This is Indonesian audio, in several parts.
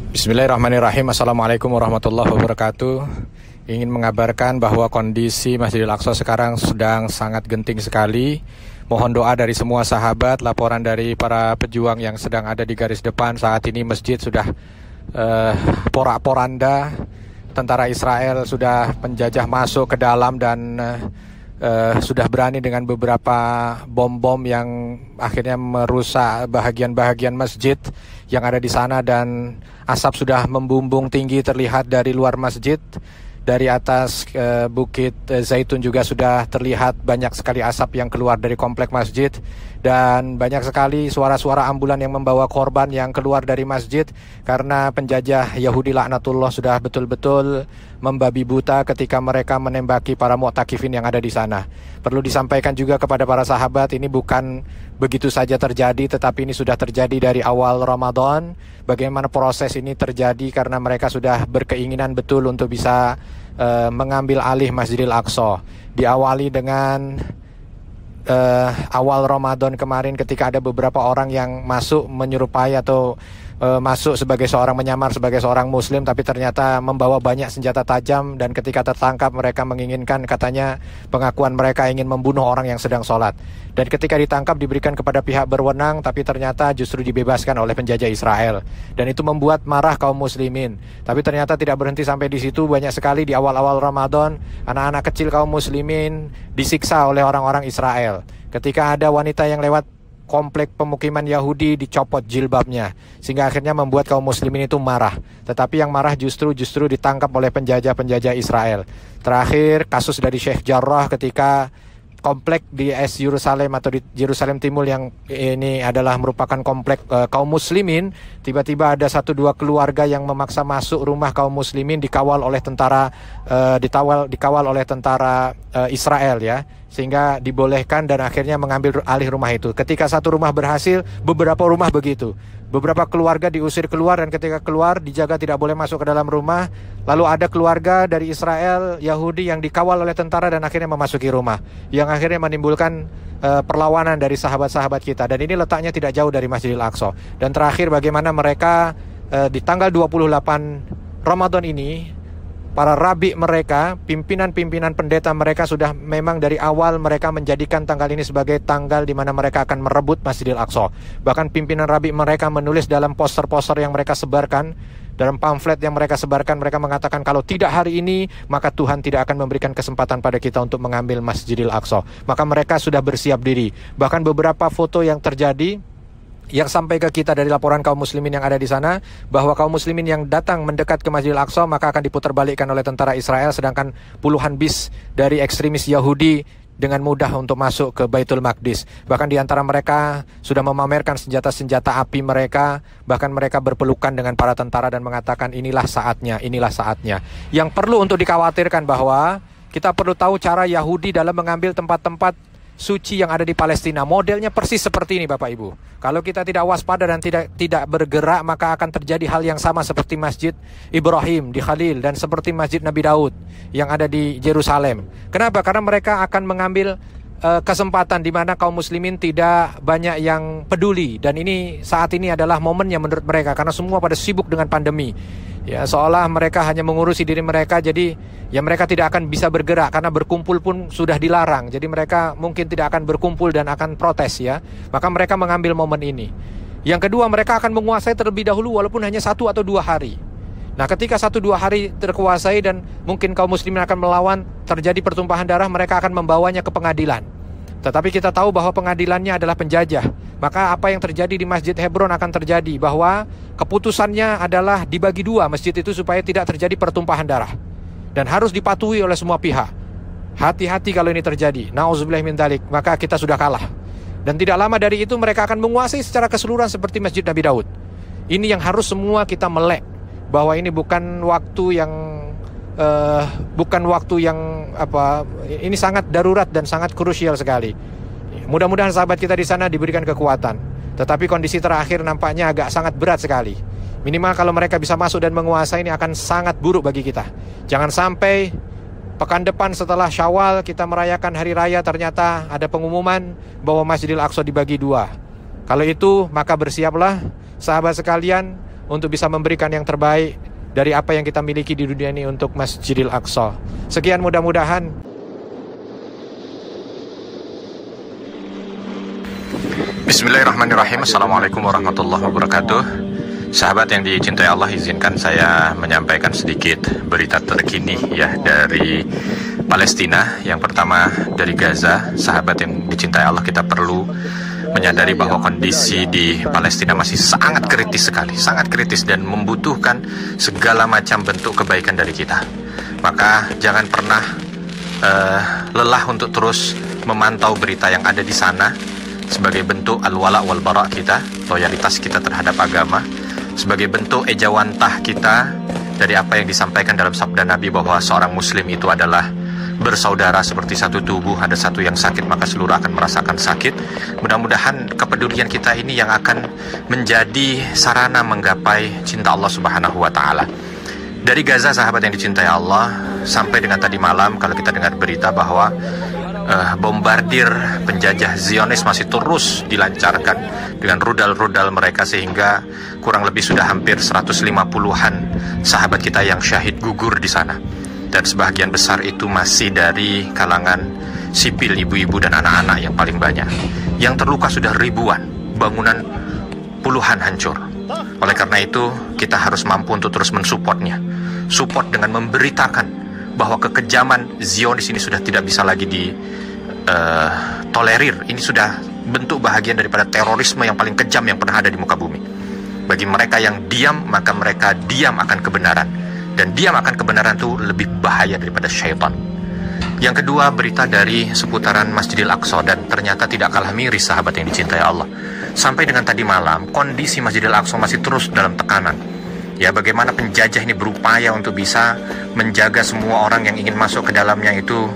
Bismillahirrahmanirrahim. Assalamualaikum warahmatullahi wabarakatuh. Ingin mengabarkan bahwa kondisi Masjidil Aqsa sekarang sedang sangat genting sekali. Mohon doa dari semua sahabat. Laporan dari para pejuang yang sedang ada di garis depan. Saat ini masjid sudah porak-poranda. Tentara Israel sudah penjajah masuk ke dalam dan sudah berani dengan beberapa bom-bom yang akhirnya merusak bahagian-bahagian masjid yang ada di sana, dan asap sudah membumbung tinggi terlihat dari luar masjid. Dari atas Bukit Zaitun juga sudah terlihat banyak sekali asap yang keluar dari komplek masjid, dan banyak sekali suara-suara ambulan yang membawa korban yang keluar dari masjid karena penjajah Yahudi laknatullah sudah betul-betul membabi buta ketika mereka menembaki para mu'takifin yang ada di sana. Perlu disampaikan juga kepada para sahabat, ini bukan begitu saja terjadi, tetapi ini sudah terjadi dari awal Ramadan. Bagaimana proses ini terjadi karena mereka sudah berkeinginan betul untuk bisa mengambil alih Masjidil Aqsa. Diawali dengan awal Ramadan kemarin ketika ada beberapa orang yang masuk menyerupai atau masuk sebagai seorang menyamar sebagai seorang muslim, tapi ternyata membawa banyak senjata tajam, dan ketika tertangkap mereka menginginkan, katanya pengakuan mereka ingin membunuh orang yang sedang sholat, dan ketika ditangkap diberikan kepada pihak berwenang, tapi ternyata justru dibebaskan oleh penjajah Israel, dan itu membuat marah kaum muslimin. Tapi ternyata tidak berhenti sampai di situ. Banyak sekali di awal-awal Ramadan anak-anak kecil kaum muslimin disiksa oleh orang-orang Israel. Ketika ada wanita yang lewat komplek pemukiman Yahudi, dicopot jilbabnya, sehingga akhirnya membuat kaum muslimin itu marah. Tetapi yang marah justru ditangkap oleh penjajah Israel. Terakhir kasus dari Sheikh Jarrah ketika komplek di Yerusalem atau di Yerusalem Timur yang ini adalah merupakan komplek kaum muslimin, tiba-tiba ada 1-2 keluarga yang memaksa masuk rumah kaum muslimin, dikawal oleh tentara Israel ya, sehingga dibolehkan dan akhirnya mengambil alih rumah itu. Ketika satu rumah berhasil, beberapa rumah begitu. Beberapa keluarga diusir keluar, dan ketika keluar dijaga tidak boleh masuk ke dalam rumah. Lalu ada keluarga dari Israel Yahudi yang dikawal oleh tentara dan akhirnya memasuki rumah, yang akhirnya menimbulkan perlawanan dari sahabat-sahabat kita. Dan ini letaknya tidak jauh dari Masjidil Aqsa. Dan terakhir bagaimana mereka di tanggal 28 Ramadan ini, para rabi mereka, pimpinan-pimpinan pendeta mereka sudah memang dari awal mereka menjadikan tanggal ini sebagai tanggal di mana mereka akan merebut Masjidil Aqsa. Bahkan pimpinan rabi mereka menulis dalam poster-poster yang mereka sebarkan, dalam pamflet yang mereka sebarkan, mereka mengatakan kalau tidak hari ini, maka Tuhan tidak akan memberikan kesempatan pada kita untuk mengambil Masjidil Aqsa. Maka mereka sudah bersiap diri. Bahkan beberapa foto yang terjadi yang sampai ke kita dari laporan kaum muslimin yang ada di sana, bahwa kaum muslimin yang datang mendekat ke Masjidil Aqsa maka akan diputarbalikkan oleh tentara Israel, sedangkan puluhan bis dari ekstremis Yahudi dengan mudah untuk masuk ke Baitul Maqdis. Bahkan di antara mereka sudah memamerkan senjata-senjata api mereka, bahkan mereka berpelukan dengan para tentara dan mengatakan inilah saatnya, inilah saatnya. Yang perlu untuk dikhawatirkan bahwa kita perlu tahu cara Yahudi dalam mengambil tempat-tempat suci yang ada di Palestina. Modelnya persis seperti ini Bapak Ibu. Kalau kita tidak waspada dan tidak bergerak, maka akan terjadi hal yang sama seperti Masjid Ibrahim di Khalil dan seperti Masjid Nabi Daud yang ada di Yerusalem. Kenapa? Karena mereka akan mengambil kesempatan di mana kaum muslimin tidak banyak yang peduli, dan ini saat ini adalah momennya menurut mereka karena semua pada sibuk dengan pandemi. Ya, seolah mereka hanya mengurusi diri mereka, jadi ya mereka tidak akan bisa bergerak karena berkumpul pun sudah dilarang. Jadi mereka mungkin tidak akan berkumpul dan akan protes ya. Maka mereka mengambil momen ini. Yang kedua, mereka akan menguasai terlebih dahulu walaupun hanya 1 atau 2 hari. Nah, ketika 1-2 hari terkuasai dan mungkin kaum muslimin akan melawan, terjadi pertumpahan darah, mereka akan membawanya ke pengadilan. Tetapi kita tahu bahwa pengadilannya adalah penjajah. Maka apa yang terjadi di Masjid Hebron akan terjadi, bahwa keputusannya adalah dibagi 2 masjid itu supaya tidak terjadi pertumpahan darah. Dan harus dipatuhi oleh semua pihak. Hati-hati kalau ini terjadi. Nauzubillah min dzalik, maka kita sudah kalah. Dan tidak lama dari itu mereka akan menguasai secara keseluruhan seperti Masjid Nabi Daud. Ini yang harus semua kita melek, bahwa ini bukan waktu yang ini sangat darurat dan sangat krusial sekali. Mudah-mudahan sahabat kita di sana diberikan kekuatan. Tetapi kondisi terakhir nampaknya agak sangat berat sekali. Minimal kalau mereka bisa masuk dan menguasai, ini akan sangat buruk bagi kita. Jangan sampai pekan depan setelah Syawal kita merayakan hari raya, ternyata ada pengumuman bahwa Masjidil Aqsa dibagi 2. Kalau itu, maka bersiaplah sahabat sekalian untuk bisa memberikan yang terbaik dari apa yang kita miliki di dunia ini untuk Masjidil Aqsa. Sekian, mudah-mudahan Bismillahirrahmanirrahim. Assalamualaikum warahmatullahi wabarakatuh. Sahabat yang dicintai Allah, izinkan saya menyampaikan sedikit berita terkini ya dari Palestina. Yang pertama dari Gaza. Sahabat yang dicintai Allah, kita perlu menyadari bahwa kondisi di Palestina masih sangat kritis sekali, sangat kritis dan membutuhkan segala macam bentuk kebaikan dari kita. Maka jangan pernah lelah untuk terus memantau berita yang ada di sana sebagai bentuk al-wala wal bara kita, loyalitas kita terhadap agama, sebagai bentuk ejawantah kita dari apa yang disampaikan dalam sabda Nabi bahwa seorang muslim itu adalah bersaudara seperti satu tubuh. Ada satu yang sakit maka seluruh akan merasakan sakit. Mudah-mudahan kepedulian kita ini yang akan menjadi sarana menggapai cinta Allah Subhanahu wa taala. Dari Gaza, sahabat yang dicintai Allah, sampai dengan tadi malam kalau kita dengar berita bahwa bombardir penjajah Zionis masih terus dilancarkan dengan rudal-rudal mereka, sehingga kurang lebih sudah hampir 150-an sahabat kita yang syahid gugur di sana. Dan sebagian besar itu masih dari kalangan sipil, ibu-ibu dan anak-anak yang paling banyak. Yang terluka sudah ribuan, bangunan puluhan hancur. Oleh karena itu, kita harus mampu untuk terus mensupportnya. Support dengan memberitakan bahwa kekejaman Zionis ini sudah tidak bisa lagi ditolerir. Ini sudah bentuk bahagian daripada terorisme yang paling kejam yang pernah ada di muka bumi. Bagi mereka yang diam, maka mereka diam akan kebenaran. Dan diam akan kebenaran itu lebih bahaya daripada syaitan. Yang kedua, berita dari seputaran Masjidil Aqsa, dan ternyata tidak kalah miris sahabat yang dicintai Allah. Sampai dengan tadi malam, kondisi Masjidil Aqsa masih terus dalam tekanan. Ya, bagaimana penjajah ini berupaya untuk bisa menjaga semua orang yang ingin masuk ke dalamnya itu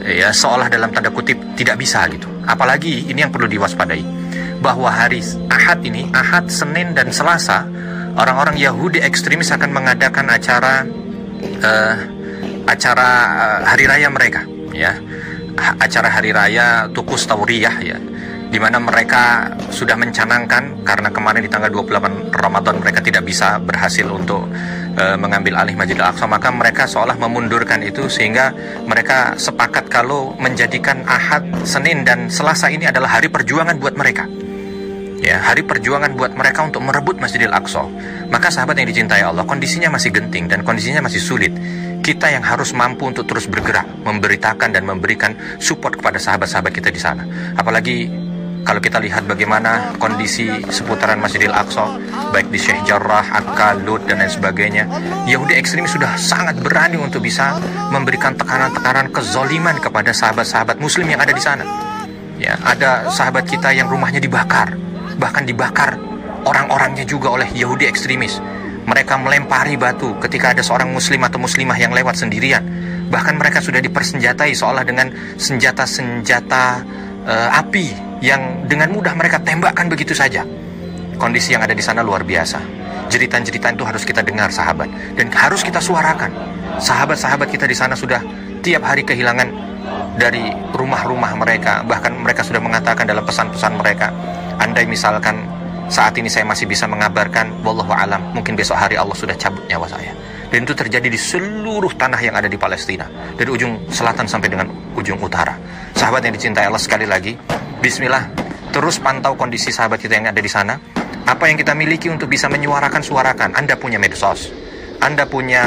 ya seolah dalam tanda kutip tidak bisa gitu. Apalagi ini yang perlu diwaspadai, bahwa hari Ahad ini, Ahad, Senin dan Selasa, orang-orang Yahudi ekstremis akan mengadakan acara hari raya mereka, ya, acara hari raya Tukus Tauriyah, ya, di mana mereka sudah mencanangkan, karena kemarin di tanggal 28 Ramadan mereka tidak bisa berhasil untuk mengambil alih Masjidil Aqsa, maka mereka seolah memundurkan itu, sehingga mereka sepakat kalau menjadikan Ahad, Senin dan Selasa ini adalah hari perjuangan buat mereka. Ya, hari perjuangan buat mereka untuk merebut Masjidil Aqsa. Maka sahabat yang dicintai Allah, kondisinya masih genting dan kondisinya masih sulit. Kita yang harus mampu untuk terus bergerak, memberitakan dan memberikan support kepada sahabat-sahabat kita di sana. Apalagi kalau kita lihat bagaimana kondisi seputaran Masjidil Aqsa, baik di Sheikh Jarrah, Akka, Lut dan lain sebagainya, Yahudi ekstremis sudah sangat berani untuk bisa memberikan tekanan-tekanan kezoliman kepada sahabat-sahabat Muslim yang ada di sana. Ya, ada sahabat kita yang rumahnya dibakar, bahkan dibakar orang-orangnya juga oleh Yahudi ekstremis. Mereka melempari batu ketika ada seorang muslim atau muslimah yang lewat sendirian. Bahkan mereka sudah dipersenjatai seolah dengan senjata-senjata api yang dengan mudah mereka tembakkan begitu saja. Kondisi yang ada di sana luar biasa. Jeritan-jeritan itu harus kita dengar sahabat, dan harus kita suarakan. Sahabat-sahabat kita di sana sudah tiap hari kehilangan dari rumah-rumah mereka. Bahkan mereka sudah mengatakan dalam pesan-pesan mereka, andai misalkan saat ini saya masih bisa mengabarkan, wallahu alam, mungkin besok hari Allah sudah cabut nyawa saya. Dan itu terjadi di seluruh tanah yang ada di Palestina, dari ujung selatan sampai dengan ujung utara. Sahabat yang dicintai Allah, sekali lagi, bismillah, terus pantau kondisi sahabat kita yang ada di sana. Apa yang kita miliki untuk bisa suarakan. Anda punya medsos, Anda punya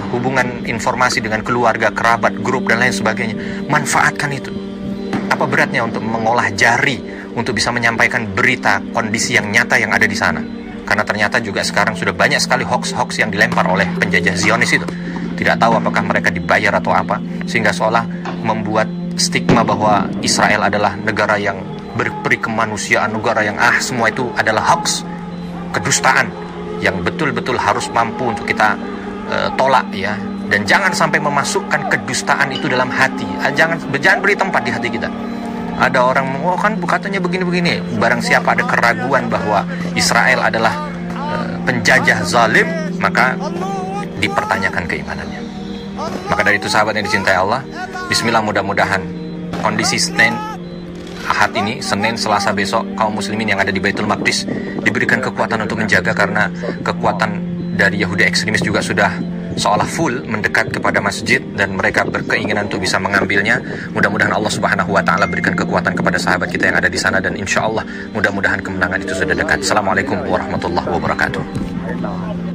hubungan informasi dengan keluarga, kerabat, grup dan lain sebagainya. Manfaatkan itu. Apa beratnya untuk mengolah jari untuk bisa menyampaikan berita kondisi yang nyata yang ada di sana? Karena ternyata juga sekarang sudah banyak sekali hoax-hoax yang dilempar oleh penjajah Zionis itu. Tidak tahu apakah mereka dibayar atau apa, sehingga seolah membuat stigma bahwa Israel adalah negara yang berperi kemanusiaan, negara yang semua itu adalah hoax, kedustaan, yang betul-betul harus mampu untuk kita tolak, ya. Dan jangan sampai memasukkan kedustaan itu dalam hati. Jangan beri tempat di hati kita. Ada orang, kan katanya begini-begini. Barang siapa ada keraguan bahwa Israel adalah penjajah zalim, maka dipertanyakan keimanannya. Maka dari itu sahabat yang dicintai Allah, bismillah, mudah-mudahan kondisi Senin, Ahad ini, Senin, Selasa besok, kaum muslimin yang ada di Baitul Maqdis diberikan kekuatan untuk menjaga, karena kekuatan dari Yahudi ekstremis juga sudah seolah full mendekat kepada masjid dan mereka berkeinginan untuk bisa mengambilnya. Mudah-mudahan Allah Subhanahu wa taala berikan kekuatan kepada sahabat kita yang ada di sana, dan insya Allah mudah-mudahan kemenangan itu sudah dekat. Assalamualaikum warahmatullahi wabarakatuh.